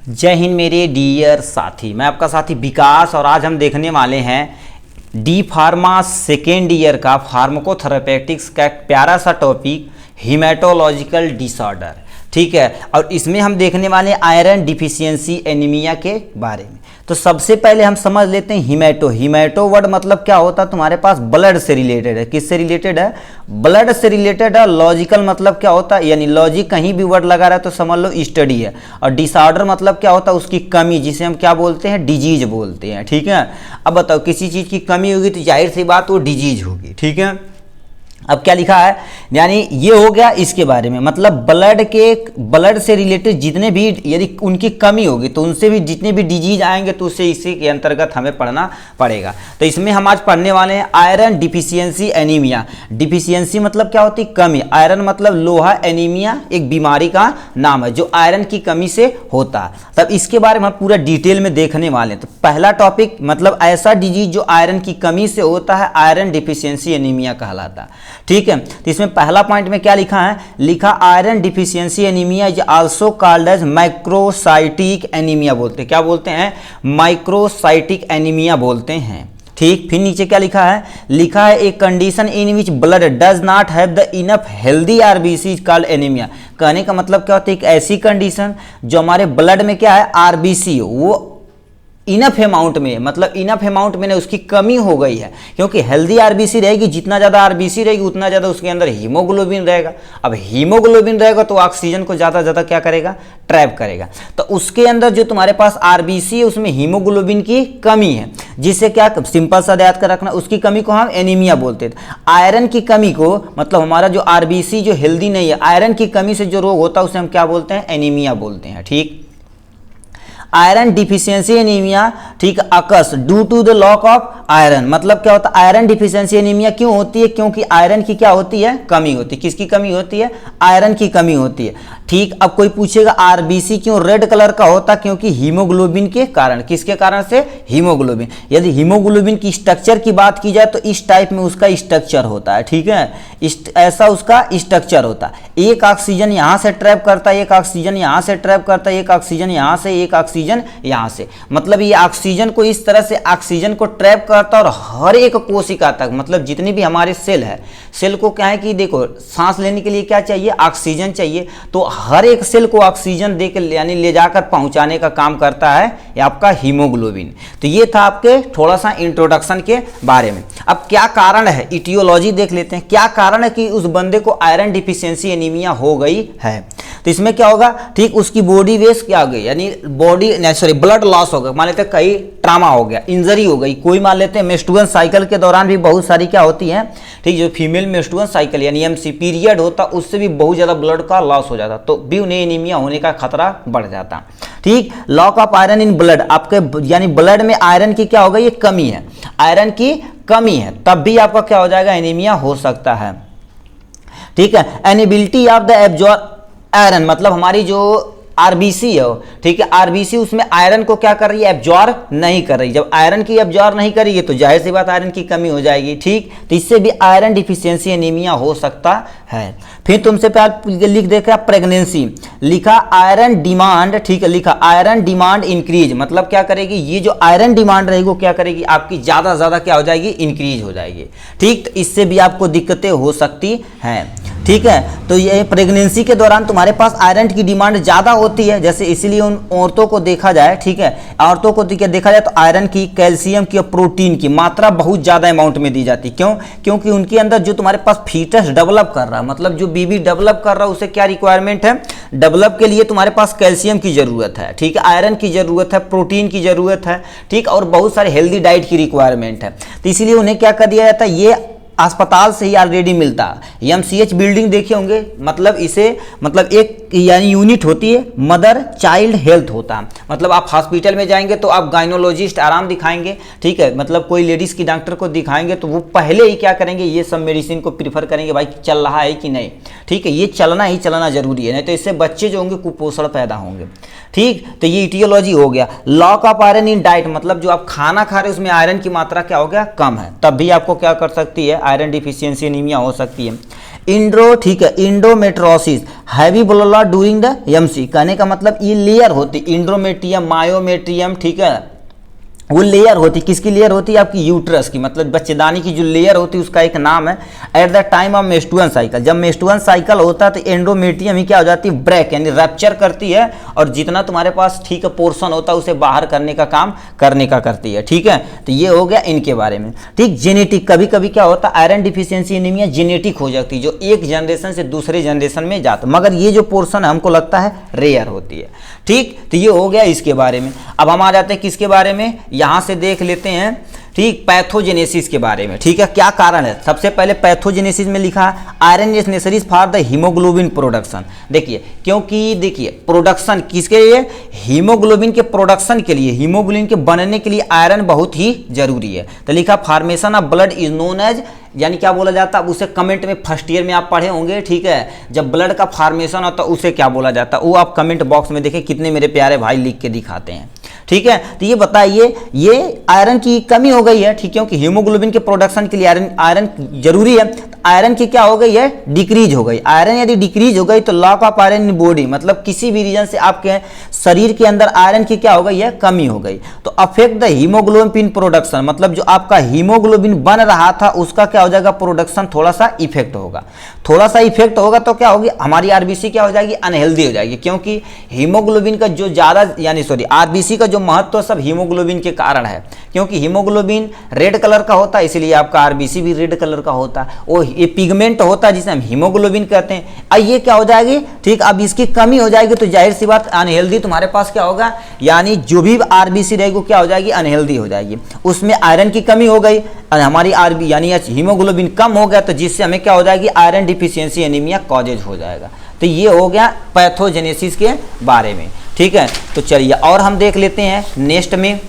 जय हिंद मेरे डियर साथी, मैं आपका साथी विकास और आज हम देखने वाले हैं डी फार्मा सेकेंड ईयर का फार्माकोथेरेपेटिक्स का एक प्यारा सा टॉपिक हीमेटोलॉजिकल डिसऑर्डर। ठीक है, और इसमें हम देखने वाले हैं आयरन डिफिशियंसी एनीमिया के बारे में। तो सबसे पहले हम समझ लेते हैं हीमेटो वर्ड मतलब क्या होता है, तुम्हारे पास ब्लड से रिलेटेड है। किससे रिलेटेड है? ब्लड से रिलेटेड है। लॉजिकल मतलब क्या होता है, यानी लॉजिक कहीं भी वर्ड लगा रहा है तो समझ लो स्टडी है। और डिसऑर्डर मतलब क्या होता है, उसकी कमी, जिसे हम क्या बोलते हैं, डिजीज बोलते हैं। ठीक है, अब बताओ किसी चीज़ की कमी होगी तो जाहिर सी बात वो डिजीज होगी। ठीक है, अब क्या लिखा है, यानी ये हो गया इसके बारे में, मतलब ब्लड से रिलेटेड जितने भी यदि उनकी कमी होगी तो उनसे भी जितने भी डिजीज आएंगे तो उससे इसी के अंतर्गत हमें पढ़ना पड़ेगा। तो इसमें हम आज पढ़ने वाले हैं आयरन डिफिशियंसी एनीमिया। डिफिशियंसी मतलब क्या होती है, कमी। आयरन मतलब लोहा, एनीमिया एक बीमारी का नाम है जो आयरन की कमी से होता है। तब इसके बारे में हम पूरा डिटेल में देखने वाले हैं। तो पहला टॉपिक मतलब ऐसा डिजीज जो आयरन की कमी से होता है, आयरन डिफिशियंसी एनीमिया कहलाता है। ठीक है, तो इसमें पहला पॉइंट में क्या लिखा है, लिखा iron deficiency anaemia is also called as microcytic anaemia बोलते हैं। क्या बोलते हैं? माइक्रोसाइटिक एनीमिया बोलते हैं। ठीक, फिर नीचे क्या लिखा है, लिखा है एक condition in which blood does not have the enough healthy RBC called anaemia. कहने का मतलब क्या होता है, एक ऐसी कंडीशन जो हमारे ब्लड में क्या है, आरबीसी वो इनफ अमाउंट में, मतलब इनफ अमाउंट में उसकी कमी हो गई है। क्योंकि हेल्दी आरबीसी रहेगी, जितना ज़्यादा आरबीसी रहेगी उतना ज़्यादा उसके अंदर हीमोग्लोबिन रहेगा। अब हीमोग्लोबिन रहेगा तो ऑक्सीजन को ज़्यादा ज़्यादा क्या करेगा, ट्रैप करेगा। तो उसके अंदर जो तुम्हारे पास आरबीसी है उसमें हीमोग्लोबिन की कमी है, जिससे क्या सिंपल सा याद कर रखना, उसकी कमी को हम एनीमिया बोलते थे। आयरन की कमी को, मतलब हमारा जो आरबीसी जो हेल्दी नहीं है, आयरन की कमी से जो रोग होता है उसे हम क्या बोलते हैं, एनीमिया बोलते हैं। ठीक, आयरन डिफिशियंसी एनीमिया, ठीक, occurs due to the lack of iron. मतलब क्या होता है, आयरन डिफिशियंसी एनीमिया क्यों होती है, क्योंकि आयरन की क्या होती है, कमी होती है। किसकी कमी होती है? आयरन की कमी होती है। ठीक, अब कोई पूछेगा आरबीसी क्यों रेड कलर का होता, क्योंकि हीमोग्लोबिन के कारण। किसके कारण से? हीमोग्लोबिन। यदि हीमोग्लोबिन की स्ट्रक्चर की बात की जाए तो इस टाइप में उसका स्ट्रक्चर होता है। ठीक है, ऐसा उसका स्ट्रक्चर होता है। एक ऑक्सीजन यहां से ट्रैप करता है, एक ऑक्सीजन यहां से ट्रैप करता है, एक ऑक्सीजन यहां से, एक ऑक्सीजन यहां से। मतलब ये ऑक्सीजन को इस तरह से ऑक्सीजन को ट्रैप करता है और हर एक कोशिका तक, मतलब जितनी भी हमारे सेल है, सेल को क्या है कि देखो सांस लेने के लिए क्या चाहिए, ऑक्सीजन चाहिए। तो हर एक सेल को ऑक्सीजन देकर यानी ले जाकर पहुंचाने का काम करता है ये आपका हीमोग्लोबिन। तो ये था आपके थोड़ा सा इंट्रोडक्शन के बारे में। अब क्या कारण है, इटियोलॉजी देख लेते हैं, क्या कारण है कि उस बंदे को आयरन डिफिशियंसी एनीमिया हो गई है। तो इसमें क्या होगा, ठीक, उसकी बॉडी वेस्ट क्या हो गई, यानी ब्लड लॉस हो गया। मान लेते हैं कहीं ट्रामा हो गया, इंजरी हो गई। कोई मान लेते हैं मेंस्ट्रुअल साइकिल के दौरान भी बहुत सारी क्या होती है, ठीक, जो फीमेल मेंस्ट्रुअल साइकिल यानी एमसी पीरियड होता, उससे भी बहुत ज्यादा ब्लड का लॉस हो जाता, तो भी उन्हें एनीमिया होने का खतरा बढ़ जाता। ठीक, lock of iron in blood, आपके यानी ब्लड में आयरन की क्या हो गई, ये कमी है, आयरन की कमी है, तब भी आपका क्या हो जाएगा, एनीमिया हो सकता है। ठीक है, एनिबिलिटी ऑफ द एब्जॉर्ब आयरन, मतलब हमारी जो आरबीसी है, ठीक है, आरबीसी उसमें आयरन को क्या कर रही है, एब्जॉर्ब नहीं कर रही। जब आयरन की एब्जॉर्ब नहीं करेगी तो जाहिर सी बात आयरन की कमी हो जाएगी। ठीक, तो इससे भी आयरन डिफिशियंसी एनीमिया हो सकता है। फिर तुमसे पहले लिख देखा प्रेगनेंसी, लिखा आयरन डिमांड, ठीक है, लिखा आयरन डिमांड इंक्रीज, मतलब क्या करेगी, ये जो आयरन डिमांड रहेगी वो क्या करेगी, आपकी ज्यादा ज्यादा क्या हो जाएगी, इंक्रीज हो जाएगी। ठीक, तो इससे भी आपको दिक्कतें हो सकती हैं। ठीक है, तो ये प्रेगनेंसी के दौरान तुम्हारे पास आयरन की डिमांड ज़्यादा होती है, जैसे इसीलिए उन औरतों को देखा जाए, ठीक है, औरतों को देखा जाए तो आयरन की, कैल्शियम की और प्रोटीन की मात्रा बहुत ज़्यादा अमाउंट में दी जाती है। क्यों? क्योंकि उनके अंदर जो तुम्हारे पास फीटस डेवलप कर रहा है, मतलब जो बेबी डेवलप कर रहा है, उसे क्या रिक्वायरमेंट है, डेवलप के लिए तुम्हारे पास कैल्शियम की जरूरत है, ठीक है, आयरन की जरूरत है, प्रोटीन की जरूरत है, ठीक, और बहुत सारे हेल्दी डाइट की रिक्वायरमेंट है। तो इसीलिए उन्हें क्या कर दिया जाता है, ये अस्पताल से ही ऑलरेडी मिलता है। एमसीएच बिल्डिंग देखे होंगे, मतलब इसे, मतलब एक यानी यूनिट होती है, मदर चाइल्ड हेल्थ होता है। मतलब आप हॉस्पिटल में जाएंगे तो आप गायनोलॉजिस्ट आराम दिखाएंगे, ठीक है, मतलब कोई लेडीज़ की डॉक्टर को दिखाएंगे तो वो पहले ही क्या करेंगे, ये सब मेडिसिन को प्रीफर करेंगे, भाई चल रहा है कि नहीं। ठीक है, ये चलना ही चलना जरूरी है, नहीं तो इससे बच्चे जो होंगे कुपोषण पैदा होंगे। ठीक, तो ये इटियोलॉजी हो गया। Lock of iron in diet, मतलब जो आप खाना खा रहे हो उसमें आयरन की मात्रा क्या हो गया, कम है, तब भी आपको क्या कर सकती है, आयरन डिफिशियंसी एनीमिया हो सकती है। ठीक है, endometriosis heavy blood during the MC, कहने का मतलब ये लेयर होती इंड्रोमेट्रियम मायोमेट्रियम, ठीक है, वो लेयर होती, किसकी लेयर होती है, आपकी यूट्रस की, मतलब बच्चेदानी की जो लेयर होती है उसका एक नाम है। At the time of menstrual cycle, जब मेंस्ट्रुअल साइकिल होता है तो एंडोमेट्रियम ही क्या हो जाती है, ब्रेक यानी रैप्चर करती है, और जितना तुम्हारे पास ठीक है पोर्शन होता है उसे बाहर करने का काम करती है, ठीक है। तो ये हो गया इनके बारे में, ठीक। जेनेटिक, कभी कभी क्या होता है आयरन डिफिशियंसी एनीमिया जेनेटिक हो जाती है, जो एक जनरेशन से दूसरे जनरेशन में जाता, मगर ये जो पोर्शन है हमको लगता है रेयर होती है, ठीक। तो ये हो गया इसके बारे में। अब हम आ जाते हैं किसके बारे में, यहां से देख लेते हैं, ठीक, पैथोजेनेसिस के बारे में, ठीक है, क्या कारण है। सबसे पहले पैथोजेनेसिस में लिखा है iron is necessary for the haemoglobin production. देखिए, क्योंकि देखिए प्रोडक्शन किसके लिए, हीमोग्लोबिन के प्रोडक्शन के लिए, हीमोग्लोबिन के बनने के लिए आयरन बहुत ही जरूरी है। तो लिखा formation of blood is known as, यानी क्या बोला जाता है, उसे कमेंट में फर्स्ट ईयर में आप पढ़े होंगे, ठीक है, जब ब्लड का फॉर्मेशन होता है उसे क्या बोला जाता है, वो आप कमेंट बॉक्स में देखें, कितने मेरे प्यारे भाई लिख के दिखाते हैं, ठीक है। तो ये बताइए, ये आयरन की कमी हो गई है, ठीक, क्योंकि हीमोग्लोबिन के प्रोडक्शन के लिए आयरन जरूरी है, आयरन की क्या हो गई है, डिक्रीज हो गई। आयरन यदि डिक्रीज हो गई तो lock of iron in body, मतलब किसी भी रीजन से आपके शरीर के अंदर आयरन की क्या हो गई है, कमी हो गई, तो अफेक्ट द हीमोग्लोबिन प्रोडक्शन, मतलब जो आपका हीमोग्लोबिन बन रहा था उसका क्या हो जाएगा, प्रोडक्शन थोड़ा सा इफेक्ट होगा, थोड़ा सा इफेक्ट होगा तो क्या होगी, हमारी आरबीसी क्या हो जाएगी, अनहेल्दी हो जाएगी, क्योंकि हीमोग्लोबिन का जो ज्यादा यानी सॉरी आरबीसी का जो महत्व सब हीमोग्लोबिन के कारण है, क्योंकि हीमोग्लोबिन रेड कलर का होता है, इसलिए आपका आरबीसी भी रेड कलर का होता है, वो ये पिगमेंट होता है जिसे हम हीमोग्लोबिन कहते हैं। अब ये क्या हो जाएगी, ठीक, अब इसकी कमी हो जाएगी तो जाहिर सी बात अनहेल्दी तुम्हारे पास क्या होगा, यानी जो भी आरबीसी रहेगी क्या हो जाएगी, अनहेल्दी हो जाएगी, उसमें आयरन की कमी हो गई, हमारी आरबी यानी हीमोग्लोबिन कम हो गया, तो जिससे हमें क्या हो जाएगी, आयरन डिफिशियंसी एनीमिया कॉजेज हो जाएगा। तो ये हो गया पैथोजेनेसिस के बारे में, ठीक है। तो चलिए और हम देख लेते हैं नेक्स्ट में,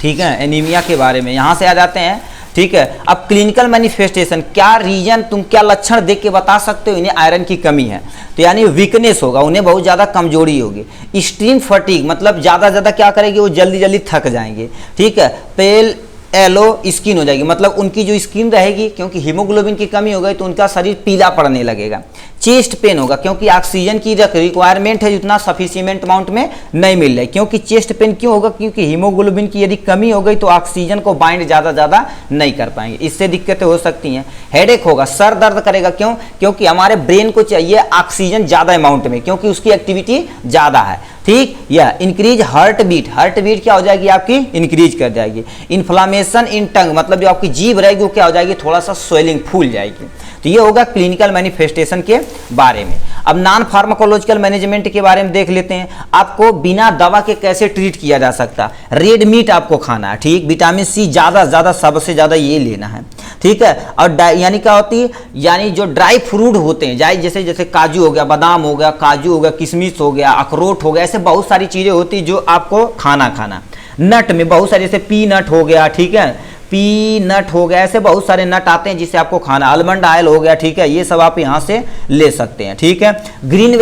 ठीक है, एनीमिया के बारे में, यहां से आ जाते हैं, ठीक है। अब क्लिनिकल मैनिफेस्टेशन, क्या रीजन, तुम क्या लक्षण देख के बता सकते हो इन्हें आयरन की कमी है, तो यानी वीकनेस होगा, उन्हें बहुत ज़्यादा कमजोरी होगी, एक्सट्रीम फटीग, मतलब ज़्यादा क्या करेंगे, वो जल्दी जल्दी थक जाएंगे, ठीक है। पेल येलो स्किन हो जाएगी, मतलब उनकी जो स्किन रहेगी, क्योंकि हीमोग्लोबिन की कमी हो गई तो उनका शरीर पीला पड़ने लगेगा। चेस्ट पेन होगा, क्योंकि ऑक्सीजन की रिक्वायरमेंट है जितना सफिशिएंट अमाउंट में नहीं मिल रहा है, क्योंकि चेस्ट पेन क्यों होगा, क्योंकि हीमोग्लोबिन की यदि कमी हो गई तो ऑक्सीजन को बाइंड ज़्यादा नहीं कर पाएंगे, इससे दिक्कतें हो सकती हैं। हेडेक होगा, सर दर्द करेगा, क्यों, क्योंकि हमारे ब्रेन को चाहिए ऑक्सीजन ज़्यादा अमाउंट में, क्योंकि उसकी एक्टिविटी ज़्यादा है, ठीक। यह इंक्रीज हार्ट बीट क्या हो जाएगी आपकी, इंक्रीज कर जाएगी। इन्फ्लामेशन इन टंग, मतलब जो आपकी जीभ रहेगी वो क्या हो जाएगी, थोड़ा सा स्वेलिंग फूल जाएगी। तो ये होगा क्लिनिकल मैनिफेस्टेशन के बारे में। अब नॉन फार्माकोलॉजिकल मैनेजमेंट के बारे में देख लेते हैं, आपको बिना दवा के कैसे ट्रीट किया जा सकता है। रेड मीट आपको खाना है, ठीक, विटामिन सी ज़्यादा सबसे ज़्यादा ये लेना है, ठीक है। और यानी क्या होती है, यानी जो ड्राई फ्रूट होते हैं, जैसे काजू हो गया, बादाम हो गया, काजू हो गया, किशमिश हो गया, अखरोट हो गया, ऐसे बहुत सारी चीज़ें होती है जो आपको खाना। नट में बहुत सारे, जैसे पीनट हो गया, ठीक है, पीनट हो गया, ऐसे बहुत सारे नट आते हैं जिसे आपको खाना, आलमंड ऑयल हो गया, ठीक है, ये सब आप यहाँ से ले सकते हैं, ठीक है। ग्रीन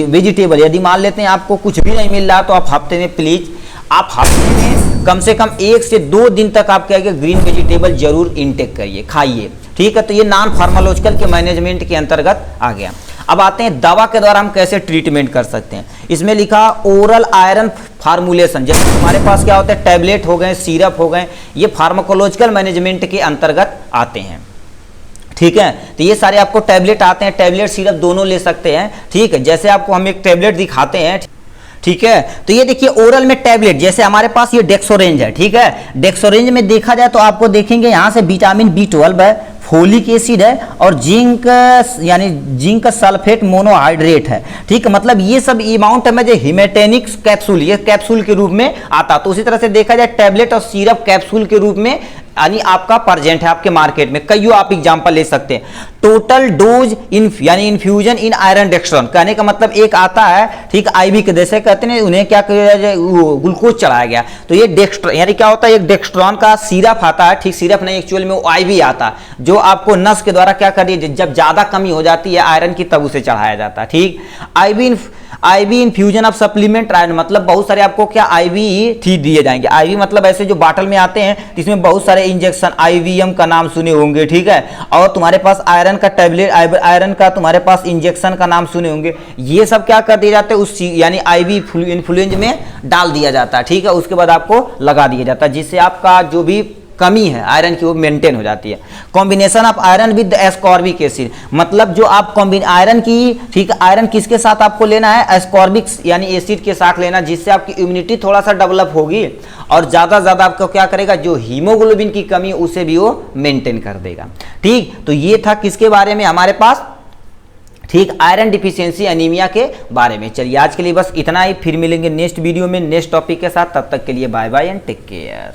वेजिटेबल, यदि मान लेते हैं आपको कुछ भी नहीं मिल रहा तो आप हफ्ते में प्लीज, आप हफ्ते में कम से कम 1 से 2 दिन तक आप क्या ग्रीन वेजिटेबल जरूर इनटेक करिए, खाइए, ठीक है। तो ये नॉन फार्माकोलॉजिकल के मैनेजमेंट के अंतर्गत आ गया। अब आते हैं दवा के द्वारा हम कैसे ट्रीटमेंट कर सकते हैं। इसमें लिखा ओरल आयरन फार्मूलेशन, जैसे हमारे पास क्या होता है, टैबलेट हो गए, सिरप हो गए, ये फार्माकोलॉजिकल मैनेजमेंट के अंतर्गत आते हैं, ठीक है। तो ये सारे आपको टैबलेट आते हैं, टैबलेट सिरप दोनों ले सकते हैं, ठीक है। जैसे आपको हम एक टैबलेट दिखाते हैं, ठीक है। तो ये देखिए ओरल में टैबलेट, जैसे हमारे पास ये डेक्सोरेंज है, ठीक है। डेक्सोरेंज में देखा जाए तो आपको देखेंगे यहाँ से विटामिन B12 है, फोलिक एसिड है और जिंक यानी जिंक सल्फेट मोनोहाइड्रेट है, ठीक है। मतलब ये सब अमाउंट में जो हिमेटेनिक्स कैप्सूल, ये कैप्सूल के रूप में आता। तो उसी तरह से देखा जाए टैबलेट और सिरप कैप्सूल के रूप में यानी आपका प्रेजेंट है आपके मार्केट में, कईयों आप एग्जांपल ले सकते हैं। टोटल डोज यानी इन्फ्यूजन इन आयरन डेक्स्ट्रॉन, कहने का मतलब एक आता है, ठीक, आईवी के जैसे कहते हैं, उन्हें क्या ग्लूकोज चढ़ाया गया, तो ये डेक्स्ट्रॉन यानी क्या होता है, एक डेक्स्ट्रॉन का सिरप आता है, ठीक, सिरप नहीं एक्चुअल में वो आईवी आता है, जो आपको नस के द्वारा क्या करिए, जब ज्यादा कमी हो जाती है आयरन की तब उसे चढ़ाया जाता है, ठीक। IV IV infusion of supplement iron, मतलब बहुत सारे आपको क्या आईवी थी दिए जाएंगे। आईवी मतलब ऐसे जो बॉटल में आते हैं इसमें बहुत सारे इंजेक्शन, आईवीएम का नाम सुने होंगे, ठीक है, और तुम्हारे पास आयरन का टैबलेट, आयरन का तुम्हारे पास इंजेक्शन का नाम सुने होंगे। ये सब क्या कर दिए जाते हैं उस यानी आईवी इन्फ्लुएंज में डाल दिया जाता है, ठीक है, उसके बाद आपको लगा दिया जाता है, जिससे आपका जो भी कमी है आयरन की वो मेंटेन हो जाती है। Combination of iron with ascorbic acid, मतलब जो आप आयरन की, ठीक है, आयरन किसके साथ आपको लेना है, एस्कॉर्बिक यानी एसिड के साथ लेना, जिससे आपकी इम्यूनिटी थोड़ा सा डेवलप होगी और ज्यादा ज्यादा आपको क्या करेगा, जो हीमोग्लोबिन की कमी उसे भी वो मेंटेन कर देगा। ठीक, तो ये था किसके बारे में हमारे पास, ठीक, आयरन डिफिशियंसी एनीमिया के बारे में। चलिए आज के लिए बस इतना ही, फिर मिलेंगे नेक्स्ट वीडियो में नेक्स्ट टॉपिक के साथ, तब तक के लिए bye bye and take care.